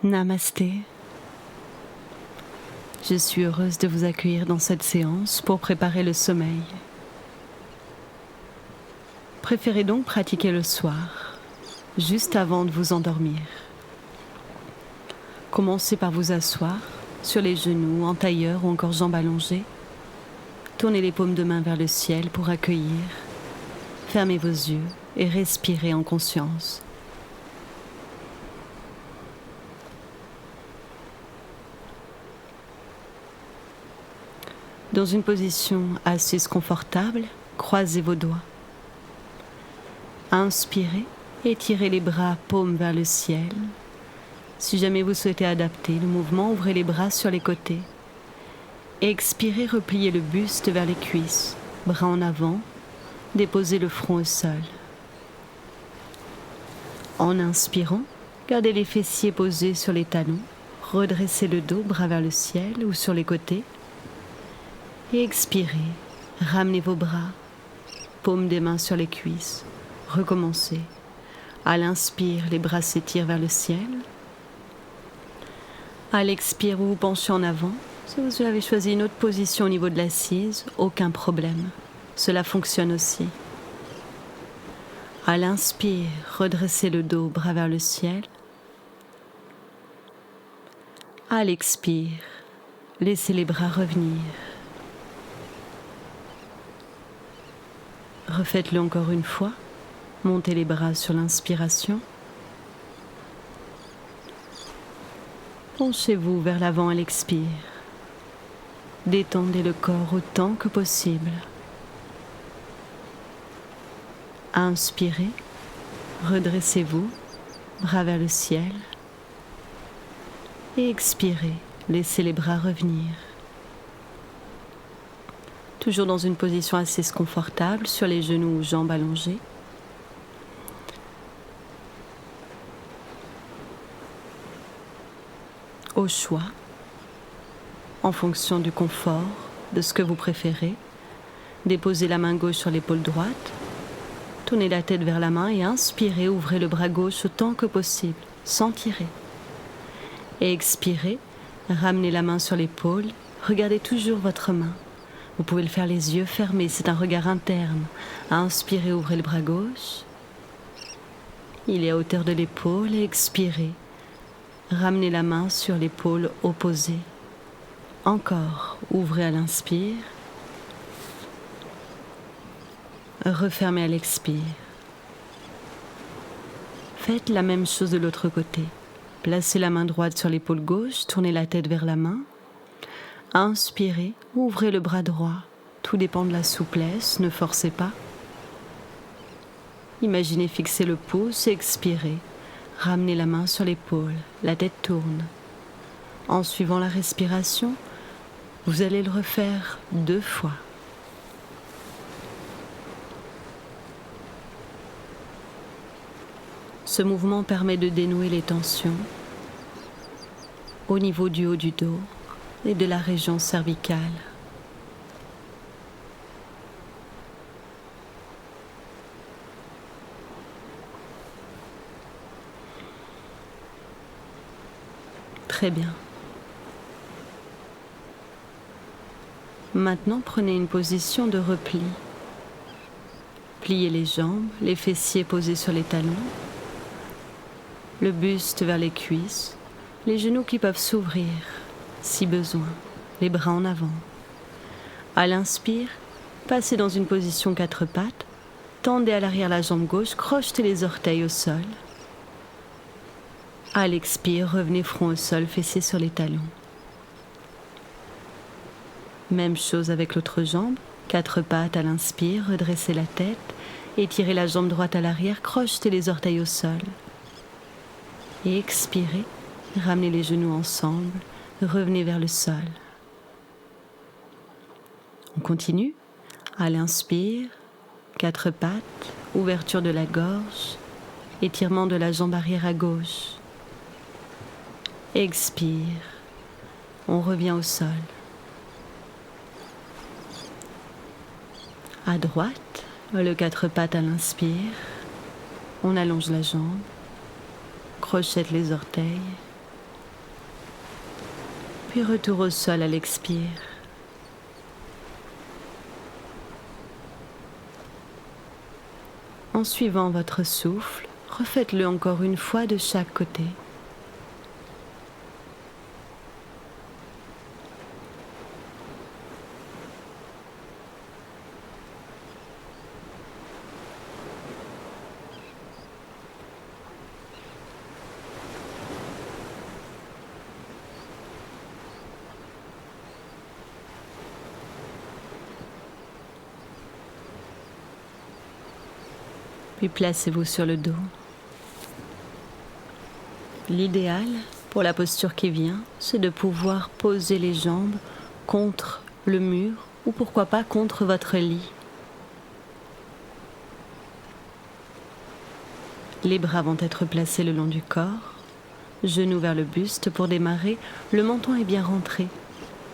Namasté. Je suis heureuse de vous accueillir dans cette séance pour préparer le sommeil. Préférez donc pratiquer le soir, juste avant de vous endormir. Commencez par vous asseoir sur les genoux, en tailleur ou encore jambes allongées. Tournez les paumes de main vers le ciel pour accueillir. Fermez vos yeux et respirez en conscience. Dans une position assise confortable, croisez vos doigts. Inspirez, étirez les bras, paumes vers le ciel. Si jamais vous souhaitez adapter le mouvement, ouvrez les bras sur les côtés. Expirez, repliez le buste vers les cuisses, bras en avant, déposez le front au sol. En inspirant, gardez les fessiers posés sur les talons, redressez le dos, bras vers le ciel ou sur les côtés. Et expirez, ramenez vos bras, paumes des mains sur les cuisses, recommencez. À l'inspire, les bras s'étirent vers le ciel. À l'expire, vous vous penchez en avant. Si vous avez choisi une autre position au niveau de l'assise, aucun problème. Cela fonctionne aussi. À l'inspire, redressez le dos, bras vers le ciel. À l'expire, laissez les bras revenir. Refaites-le encore une fois. Montez les bras sur l'inspiration. Penchez-vous vers l'avant à l'expire. Détendez le corps autant que possible. Inspirez. Redressez-vous. Bras vers le ciel. Et expirez. Laissez les bras revenir. Toujours dans une position assise confortable, sur les genoux ou jambes allongées. Au choix, en fonction du confort, de ce que vous préférez, déposez la main gauche sur l'épaule droite, tournez la tête vers la main et inspirez, ouvrez le bras gauche autant que possible, sans tirer. Et expirez, ramenez la main sur l'épaule, regardez toujours votre main. Vous pouvez le faire les yeux fermés, c'est un regard interne. Inspirez, ouvrez le bras gauche. Il est à hauteur de l'épaule et expirez. Ramenez la main sur l'épaule opposée. Encore, ouvrez à l'inspire. Refermez à l'expire. Faites la même chose de l'autre côté. Placez la main droite sur l'épaule gauche, tournez la tête vers la main. Inspirez, ouvrez le bras droit. Tout dépend de la souplesse, ne forcez pas. Imaginez fixer le pouce et expirez. Ramenez la main sur l'épaule, la tête tourne. En suivant la respiration, vous allez le refaire 2 fois. Ce mouvement permet de dénouer les tensions au niveau du haut du dos et de la région cervicale. Très bien. Maintenant, prenez une position de repli. Pliez les jambes, les fessiers posés sur les talons, le buste vers les cuisses, les genoux qui peuvent s'ouvrir, si besoin, les bras en avant. À l'inspire, passez dans une position 4 pattes, tendez à l'arrière la jambe gauche, crochetez les orteils au sol. À l'expire, revenez front au sol, fessiers sur les talons. Même chose avec l'autre jambe, 4 pattes à l'inspire, redressez la tête, étirez la jambe droite à l'arrière, crochetez les orteils au sol. Et expirez, ramenez les genoux ensemble, revenez vers le sol. On continue. À l'inspire, 4 pattes, ouverture de la gorge, étirement de la jambe arrière à gauche. Expire, on revient au sol. À droite, le 4 pattes à l'inspire, on allonge la jambe, crochette les orteils, puis retour au sol à l'expire. En suivant votre souffle, refaites-le encore une fois de chaque côté. Puis placez-vous sur le dos. L'idéal, pour la posture qui vient, c'est de pouvoir poser les jambes contre le mur ou pourquoi pas contre votre lit. Les bras vont être placés le long du corps, genoux vers le buste pour démarrer, le menton est bien rentré.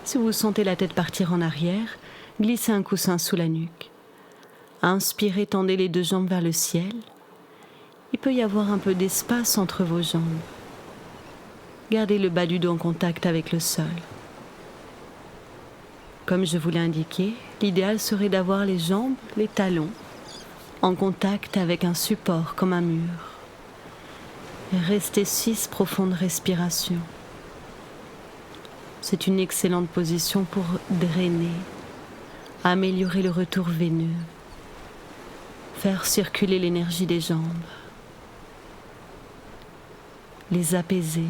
Si vous sentez la tête partir en arrière, glissez un coussin sous la nuque. Inspirez, tendez les 2 jambes vers le ciel. Il peut y avoir un peu d'espace entre vos jambes. Gardez le bas du dos en contact avec le sol. Comme je vous l'ai indiqué, l'idéal serait d'avoir les jambes, les talons, en contact avec un support comme un mur. Restez 6 profondes respirations. C'est une excellente position pour drainer, améliorer le retour veineux, faire circuler l'énergie des jambes, les apaiser.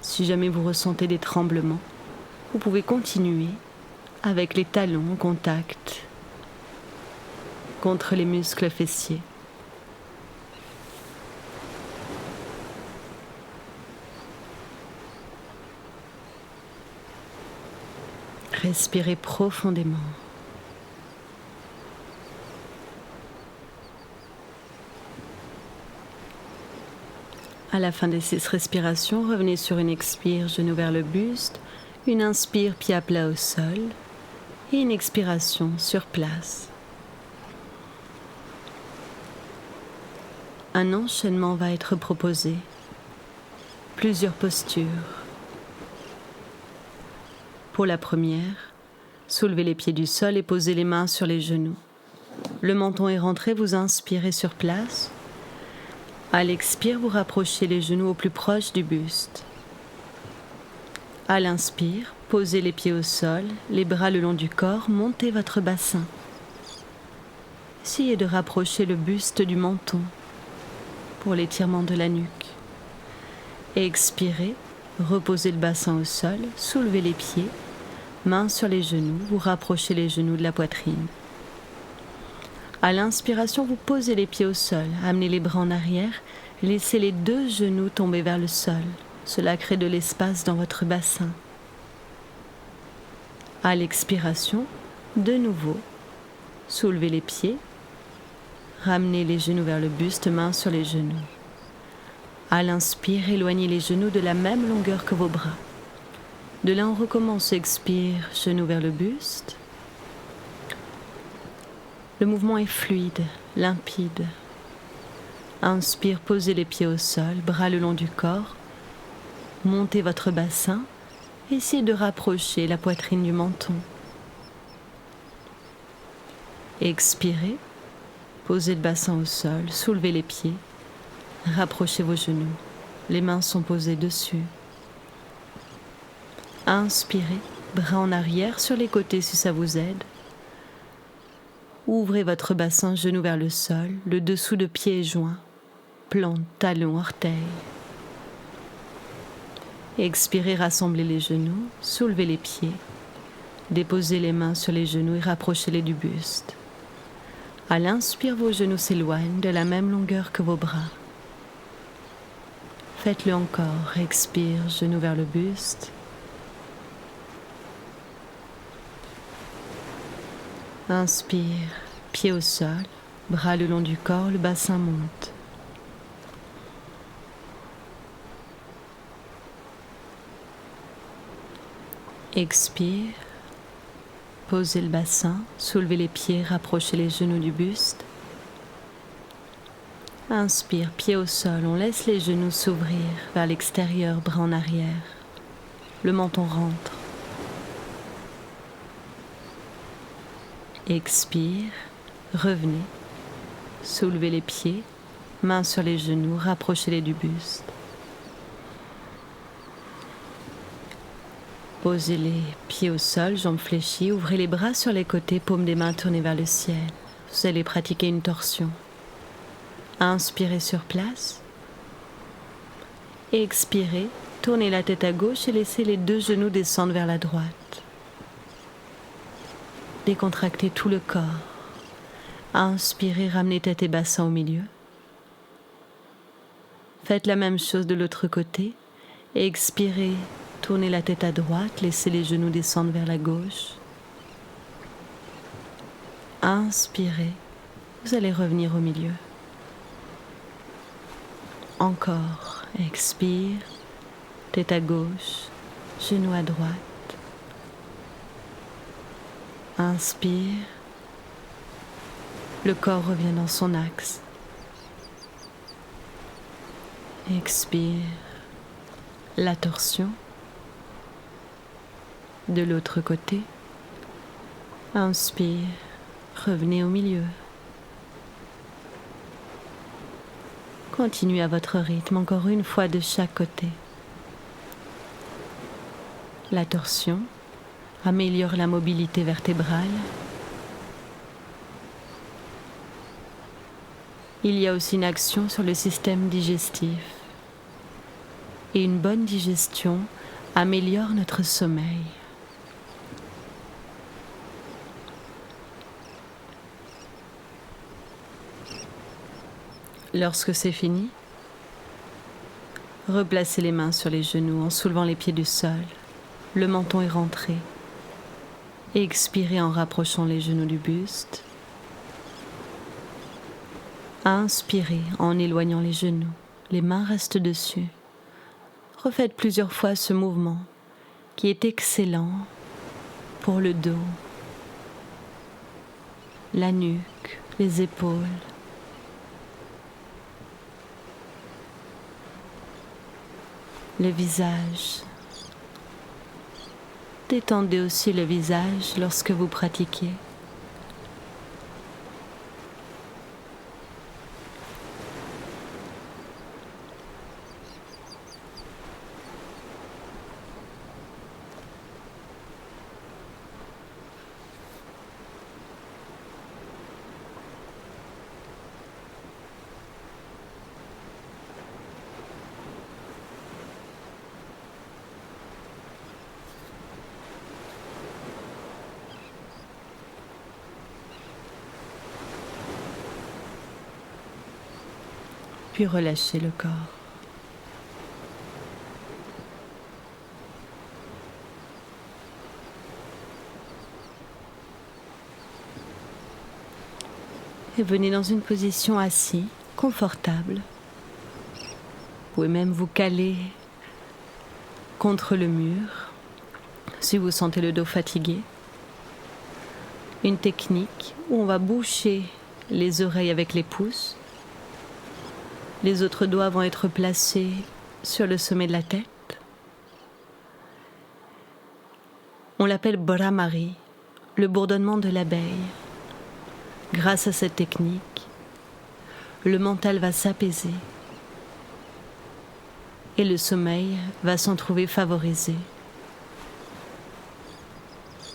Si jamais vous ressentez des tremblements, vous pouvez continuer avec les talons en contact contre les muscles fessiers. Respirez profondément. À la fin de ces respirations, revenez sur une expire, genou vers le buste, une inspire, pied à plat au sol, et une expiration sur place. Un enchaînement va être proposé. Plusieurs postures. Pour la première, soulevez les pieds du sol et posez les mains sur les genoux. Le menton est rentré, vous inspirez sur place. À l'expire, vous rapprochez les genoux au plus proche du buste. À l'inspire, posez les pieds au sol, les bras le long du corps, montez votre bassin. Essayez de rapprocher le buste du menton pour l'étirement de la nuque. Expirez, reposez le bassin au sol, soulevez les pieds, mains sur les genoux, vous rapprochez les genoux de la poitrine. À l'inspiration, vous posez les pieds au sol, amenez les bras en arrière, laissez les 2 genoux tomber vers le sol. Cela crée de l'espace dans votre bassin. À l'expiration, de nouveau, soulevez les pieds, ramenez les genoux vers le buste, mains sur les genoux. À l'inspire, éloignez les genoux de la même longueur que vos bras. De là, on recommence, expire, genoux vers le buste. Le mouvement est fluide, limpide. Inspire, posez les pieds au sol, bras le long du corps. Montez votre bassin. Essayez de rapprocher la poitrine du menton. Expirez, posez le bassin au sol, soulevez les pieds. Rapprochez vos genoux. Les mains sont posées dessus. Inspirez, bras en arrière sur les côtés si ça vous aide. Ouvrez votre bassin, genoux vers le sol, le dessous de pied est joint, plante, talon, orteil. Expirez, rassemblez les genoux, soulevez les pieds, déposez les mains sur les genoux et rapprochez-les du buste. À l'inspire, vos genoux s'éloignent de la même longueur que vos bras. Faites-le encore. Expire, genoux vers le buste. Inspire, pied au sol, bras le long du corps, le bassin monte. Expire, posez le bassin, soulevez les pieds, rapprochez les genoux du buste. Inspire, pied au sol, on laisse les genoux s'ouvrir vers l'extérieur, bras en arrière. Le menton rentre. Expire, revenez, soulevez les pieds, mains sur les genoux, rapprochez-les du buste. Posez les pieds au sol, jambes fléchies, ouvrez les bras sur les côtés, paumes des mains tournées vers le ciel. Vous allez pratiquer une torsion. Inspirez sur place. Expirez, tournez la tête à gauche et laissez les deux genoux descendre vers la droite. Décontractez tout le corps. Inspirez, ramenez tête et bassin au milieu. Faites la même chose de l'autre côté. Expirez, tournez la tête à droite, laissez les genoux descendre vers la gauche. Inspirez, vous allez revenir au milieu. Encore, expire, tête à gauche, genoux à droite. Inspire, le corps revient dans son axe. Expire, la torsion. De l'autre côté, inspire, revenez au milieu. Continuez à votre rythme, encore une fois de chaque côté. La torsion améliore la mobilité vertébrale. Il y a aussi une action sur le système digestif. Et une bonne digestion améliore notre sommeil. Lorsque c'est fini, replacez les mains sur les genoux en soulevant les pieds du sol. Le menton est rentré. Expirez en rapprochant les genoux du buste. Inspirez en éloignant les genoux. Les mains restent dessus. Refaites plusieurs fois ce mouvement qui est excellent pour le dos, la nuque, les épaules. Le visage. Détendez aussi le visage lorsque vous pratiquez. Puis relâchez le corps. Et venez dans une position assise, confortable. Vous pouvez même vous caler contre le mur si vous sentez le dos fatigué. Une technique où on va boucher les oreilles avec les pouces. Les autres doigts vont être placés sur le sommet de la tête. On l'appelle Brahmari, le bourdonnement de l'abeille. Grâce à cette technique, le mental va s'apaiser et le sommeil va s'en trouver favorisé.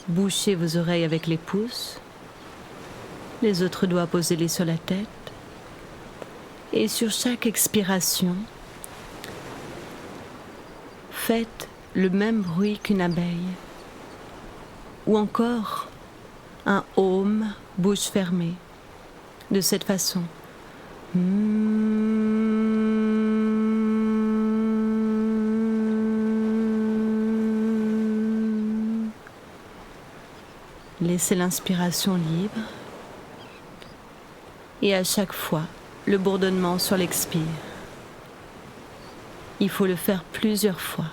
Bouchez vos oreilles avec les pouces, les autres doigts posez-les sur la tête. Et sur chaque expiration, faites le même bruit qu'une abeille. Ou encore un home, bouche fermée. de cette façon. Laissez l'inspiration libre et à chaque fois, le bourdonnement sur l'expire. Il faut le faire plusieurs fois.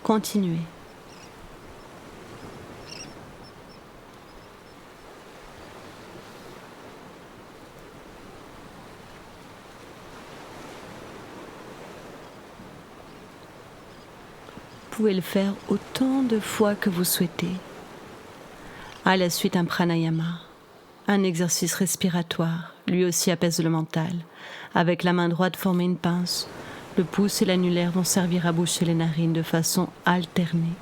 Continuez. Vous pouvez le faire autant de fois que vous souhaitez. À la suite, un pranayama, un exercice respiratoire, lui aussi apaise le mental. Avec la main droite, formez une pince. Le pouce et l'annulaire vont servir à boucher les narines de façon alternée.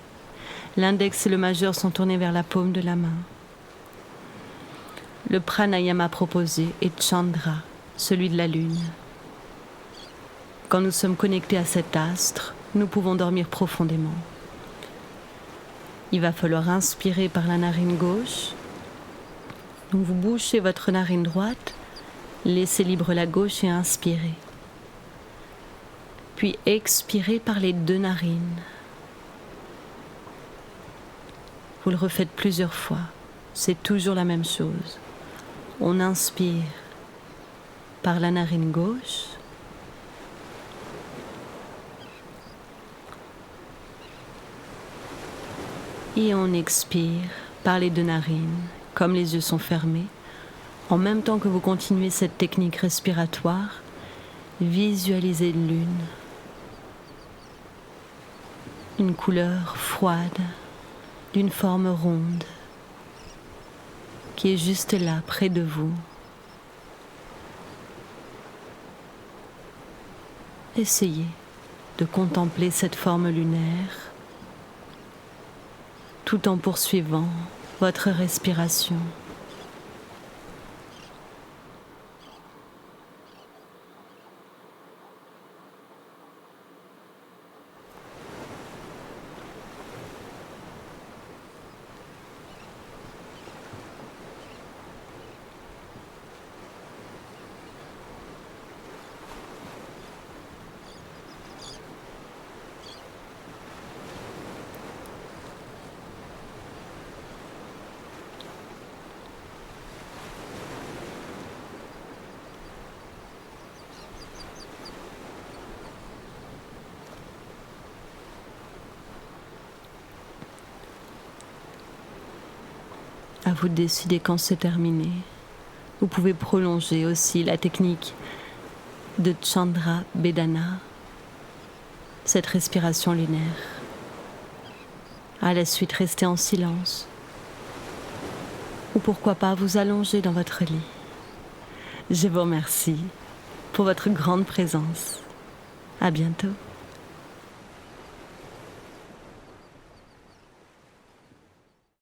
L'index et le majeur sont tournés vers la paume de la main. Le pranayama proposé est Chandra, celui de la lune. Quand nous sommes connectés à cet astre, nous pouvons dormir profondément. Il va falloir inspirer par la narine gauche. Donc vous bouchez votre narine droite, laissez libre la gauche et inspirez. Puis expirez par les deux narines. Vous le refaites plusieurs fois. C'est toujours la même chose. On inspire par la narine gauche. Et on expire par les deux narines, comme les yeux sont fermés. En même temps que vous continuez cette technique respiratoire, visualisez une lune. Une couleur froide, d'une forme ronde, qui est juste là, près de vous. Essayez de contempler cette forme lunaire tout en poursuivant votre respiration. À vous de décider quand c'est terminé. Vous pouvez prolonger aussi la technique de Chandra Bedana, cette respiration lunaire. À la suite, restez en silence. Ou pourquoi pas vous allonger dans votre lit. Je vous remercie pour votre grande présence. À bientôt.